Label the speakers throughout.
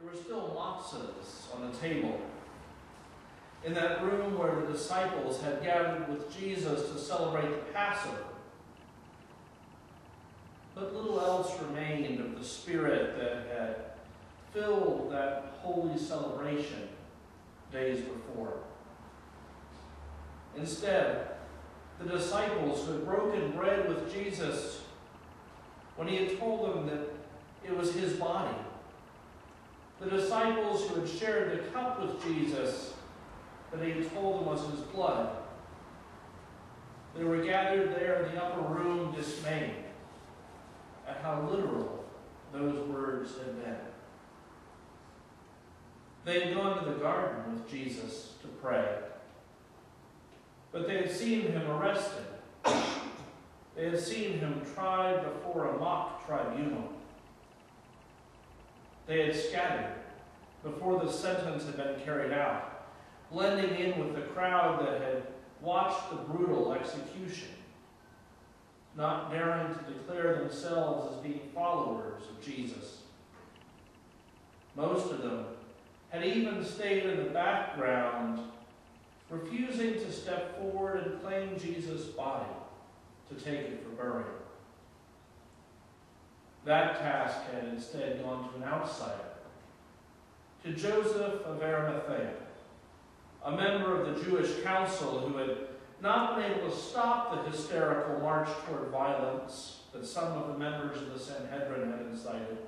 Speaker 1: There were still matzahs on the table in that room where the disciples had gathered with Jesus to celebrate the Passover. But little else remained of the spirit that had filled that holy celebration days before. Instead, the disciples who had broken bread with Jesus when he had told them that it was his body, the disciples who had shared the cup with Jesus that he had told them was his blood, they were gathered there in the upper room dismayed at how literal those words had been. They had gone to the garden with Jesus to pray, but they had seen him arrested. They had seen him tried before a mock tribunal. They had scattered before the sentence had been carried out, blending in with the crowd that had watched the brutal execution, not daring to declare themselves as being followers of Jesus. Most of them had even stayed in the background, refusing to step forward and claim Jesus' body to take it for burial. That task had instead gone to an outsider, to Joseph of Arimathea, a member of the Jewish council who had not been able to stop the hysterical march toward violence that some of the members of the Sanhedrin had incited.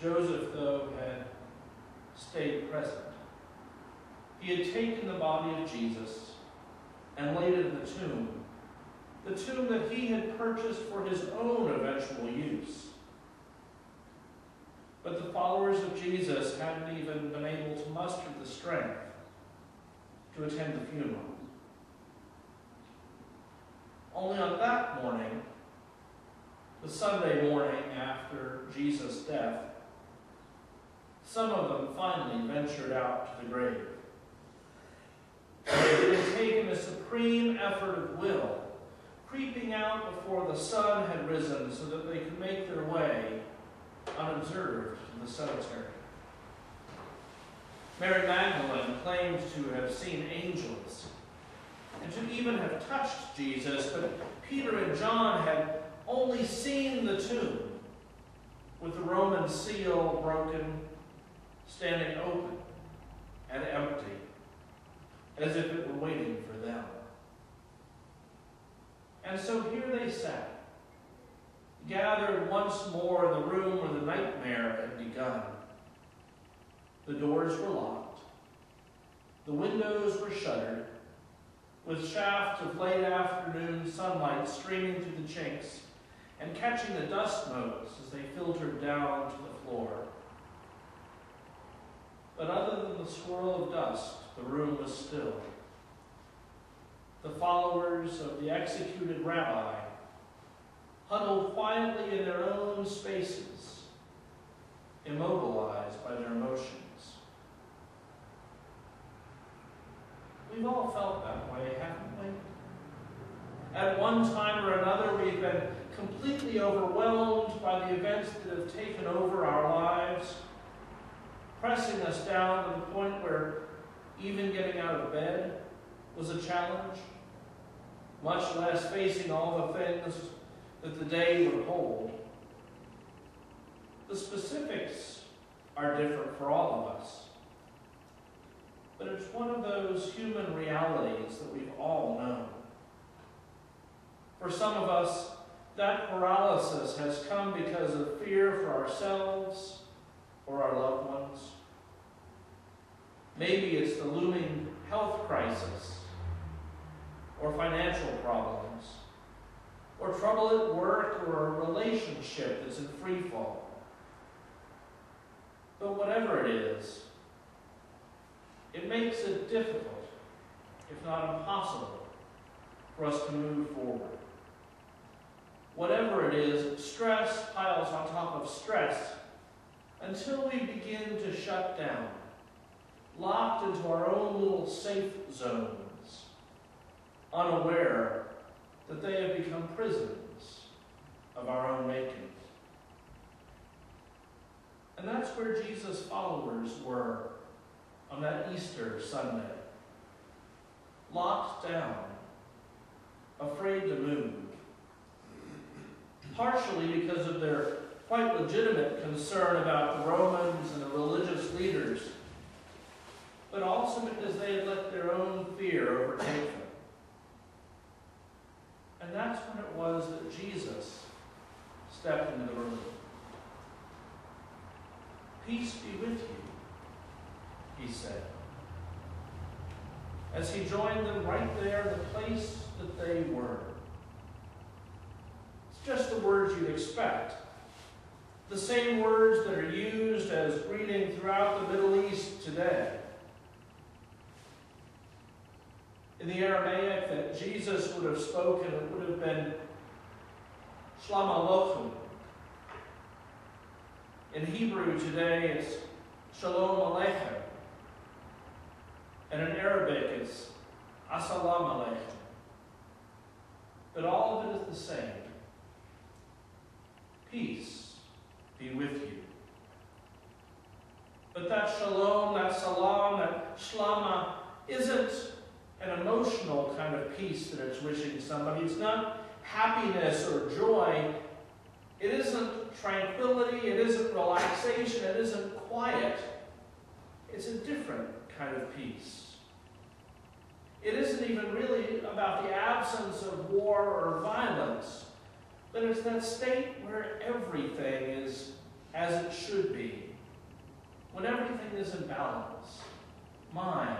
Speaker 1: Joseph, though, had stayed present. He had taken the body of Jesus and laid it in the tomb that he had purchased for his own eventual use. But the followers of Jesus hadn't even been able to muster the strength to attend the funeral. Only on that morning, the Sunday morning after Jesus' death, some of them finally ventured out to the grave. It had taken a supreme effort of will, creeping out before the sun had risen so that they could make their way unobserved to the cemetery. Mary Magdalene claimed to have seen angels and to even have touched Jesus, but Peter and John had only seen the tomb with the Roman seal broken, standing open and empty, as if it were waiting for them. And so here they sat, gathered once more in the room where the nightmare had begun. The doors were locked. The windows were shuttered, with shafts of late afternoon sunlight streaming through the chinks and catching the dust motes as they filtered down to the floor. But other than the swirl of dust, the room was still. The followers of the executed rabbi huddled quietly in their own spaces, immobilized by their emotions. We've all felt that way, haven't we? At one time or another, we've been completely overwhelmed by the events that have taken over our lives, pressing us down to the point where even getting out of bed was a challenge, much less facing all the things that the day would hold. The specifics are different for all of us, but it's one of those human realities that we've all known. For some of us, that paralysis has come because of fear for ourselves or our loved ones. Maybe it's the looming health crisis, or financial problems, or trouble at work, or a relationship that's in free fall. But whatever it is, it makes it difficult, if not impossible, for us to move forward. Whatever it is, stress piles on top of stress until we begin to shut down, locked into our own little safe zones, unaware that they have become prisons of our own making. And that's where Jesus' followers were on that Easter Sunday. Locked down, afraid to move. Partially because of their quite legitimate concern about the Romans and the religious leaders, but also because they had let their own fear overtake them. And that's when it was that Jesus stepped into the room. "Peace be with you," he said, as he joined them right there in the place that they were. It's just the words you'd expect. The same words that are used as greeting throughout the Middle East today. In the Aramaic that Jesus would have spoken, it would have been Shalom Aleichem. In Hebrew today, it's Shalom Aleichem. And in Arabic, it's Assalamu Alaikum. But all of it is the same. Peace be with you. But that shalom, that salam, that shlama isn't an emotional kind of peace that it's wishing somebody. It's not happiness or joy. It isn't tranquility. It isn't relaxation. It isn't quiet. It's a different kind of peace. It isn't even really about the absence of war or violence, but it's that state where everything is as it should be, when everything is in balance, mind,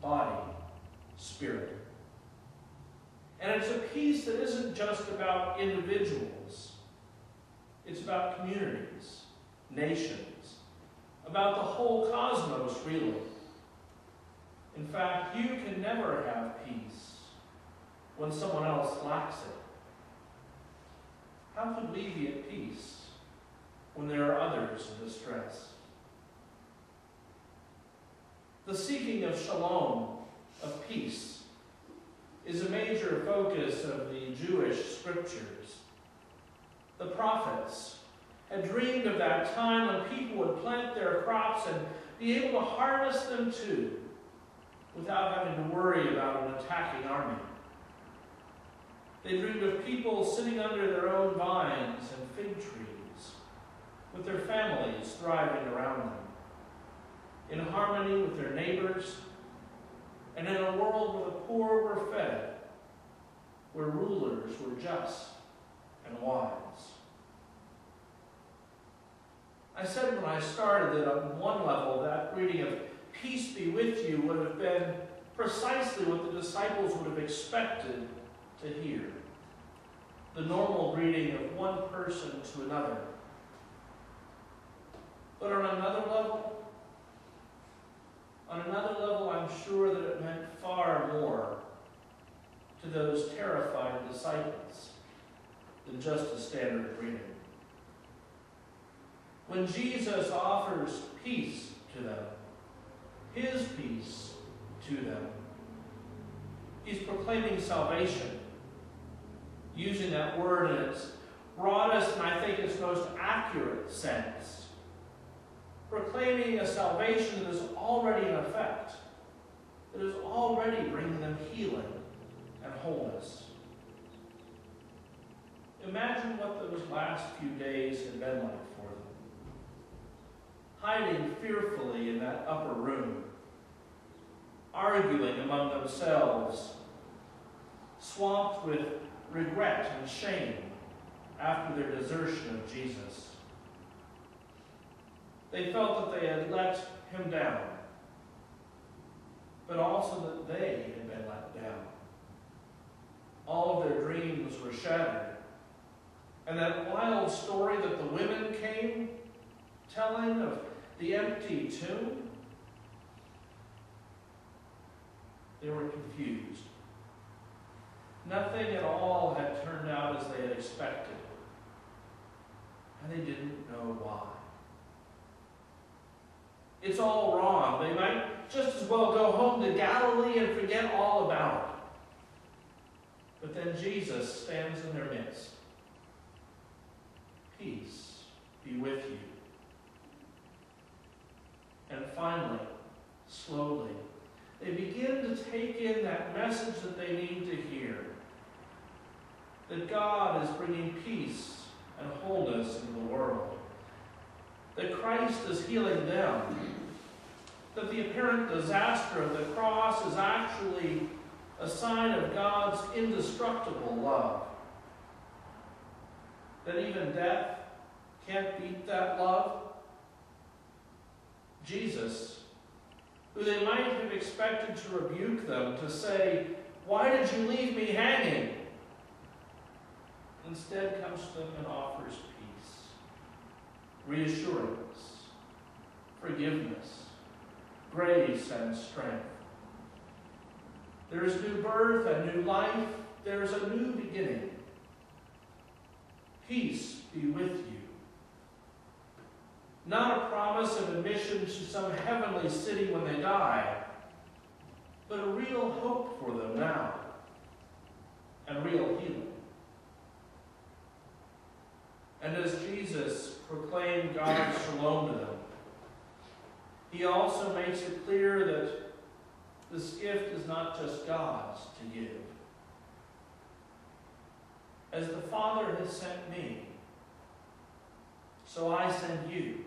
Speaker 1: body, spirit. And it's a peace that isn't just about individuals. It's about communities, nations, about the whole cosmos, really. In fact, you can never have peace when someone else lacks it. How could we be at peace when there are others in distress? The seeking of shalom, of peace, is a major focus of the Jewish scriptures. The prophets had dreamed of that time when people would plant their crops and be able to harvest them too, without having to worry about an attacking army. They dreamed of people sitting under their own vines and fig trees, with their families thriving around them, in harmony with their neighbors, and in a world where the poor were fed, where rulers were just and wise. I said when I started that on one level, that greeting of "Peace be with you" would have been precisely what the disciples would have expected to hear. The normal greeting of one person to another. But on another level, I'm sure that it meant far more to those terrified disciples than just a standard greeting. When Jesus offers peace to them, his peace to them, he's proclaiming salvation, using that word in its broadest and I think its most accurate sense. Proclaiming a salvation that is already in effect, that is already bringing them healing and wholeness. Imagine what those last few days had been like for them. Hiding fearfully in that upper room, arguing among themselves, swamped with regret and shame after their desertion of Jesus. They felt that they had let him down, but also that they had been let down. All of their dreams were shattered, and that wild story that the women came telling of the empty tomb, they were confused. Nothing at all had turned out as they had expected, and they didn't know why. It's all wrong. They might just as well go home to Galilee and forget all about it. But then Jesus stands in their midst. Peace be with you. take in that message that they need to hear. That God is bringing peace and wholeness in the world. That Christ is healing them. That the apparent disaster of the cross is actually a sign of God's indestructible love. That even death can't beat that love. Jesus, who they might have expected to rebuke them, to say, "Why did you leave me hanging?" instead comes to them and offers peace, reassurance, forgiveness, grace, and strength. There is new birth and new life. There is a new beginning. Peace be with you. Not a promise of admission to some heavenly city when they die, but a real hope for them now, and real healing. And as Jesus proclaimed God's shalom to them, he also makes it clear that this gift is not just God's to give. As the Father has sent me, so I send you.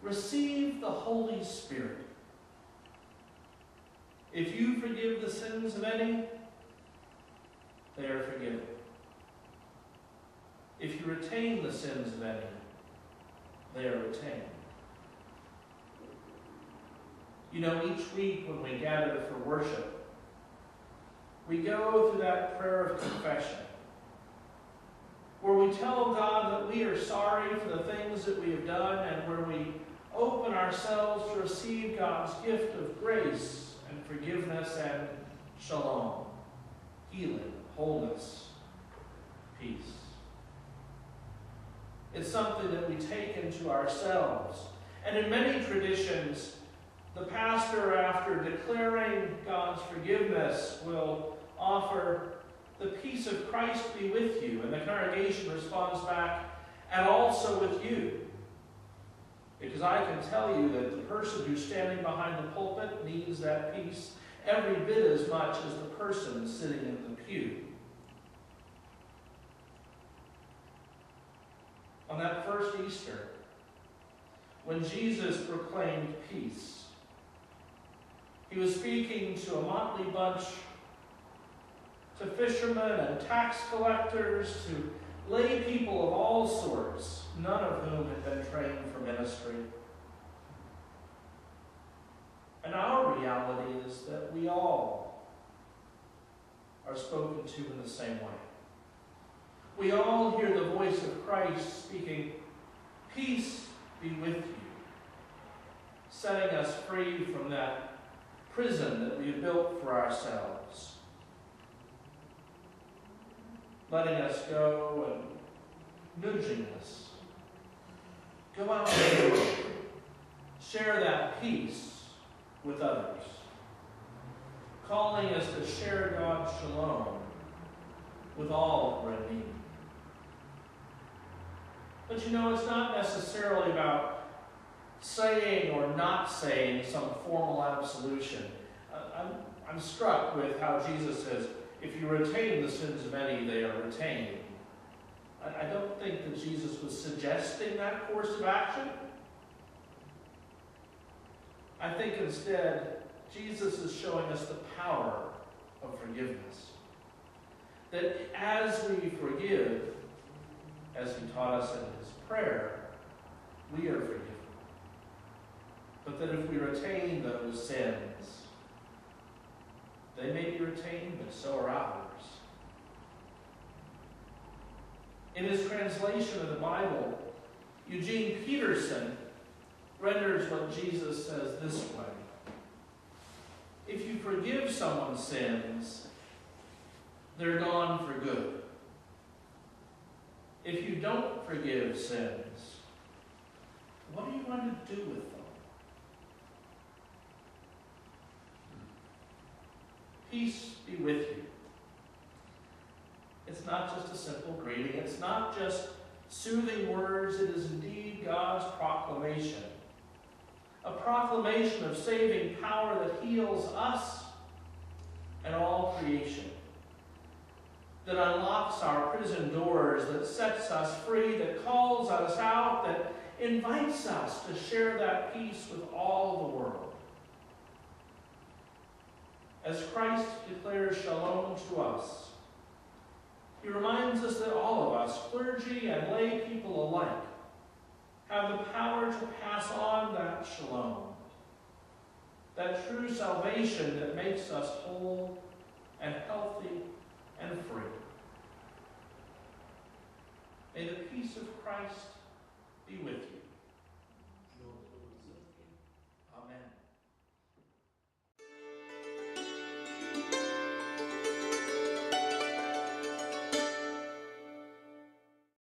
Speaker 1: Receive the Holy Spirit. If you forgive the sins of any, they are forgiven. If you retain the sins of any, they are retained. You know, each week when we gather for worship, we go through that prayer of confession, where we tell God that we are sorry for the things that we have done, and where we open ourselves to receive God's gift of grace and forgiveness and shalom, healing, wholeness, peace. It's something that we take into ourselves. And in many traditions, the pastor, after declaring God's forgiveness, will offer, "The peace of Christ be with you." And the congregation responds back, "And also with you." Because I can tell you that the person who's standing behind the pulpit needs that peace every bit as much as the person sitting in the pew. On that first Easter, when Jesus proclaimed peace, he was speaking to a motley bunch, to fishermen and tax collectors, to lay people of all sorts, none of whom had been trained for ministry. And our reality is that we all are spoken to in the same way. We all hear the voice of Christ speaking, "Peace be with you," setting us free from that prison that we have built for ourselves, letting us go and nudging us. Go out in the world. Share that peace with others, calling us to share God's shalom with all who are in need. But you know, it's not necessarily about saying or not saying some formal absolution. I'm struck with how Jesus says, "If you retain the sins of any, they are retained." I don't think that Jesus was suggesting that course of action. I think instead, Jesus is showing us the power of forgiveness. That as we forgive, as he taught us in his prayer, we are forgiven. But that if we retain those sins, they may be retained, but so are ours. In his translation of the Bible, Eugene Peterson renders what Jesus says this way: if you forgive someone's sins, they're gone for good. If you don't forgive sins, what are you going to do with them? Peace be with you. It's not just a simple greeting. It's not just soothing words. It is indeed God's proclamation a proclamation of saving power that heals us and all creation, that unlocks our prison doors, that sets us free, that calls us out, that invites us to share that peace with all the world. As Christ declares shalom to us, he reminds us that all of us, clergy and lay people alike, have the power to pass on that shalom, that true salvation that makes us whole and healthy and free. May the peace of Christ be with you.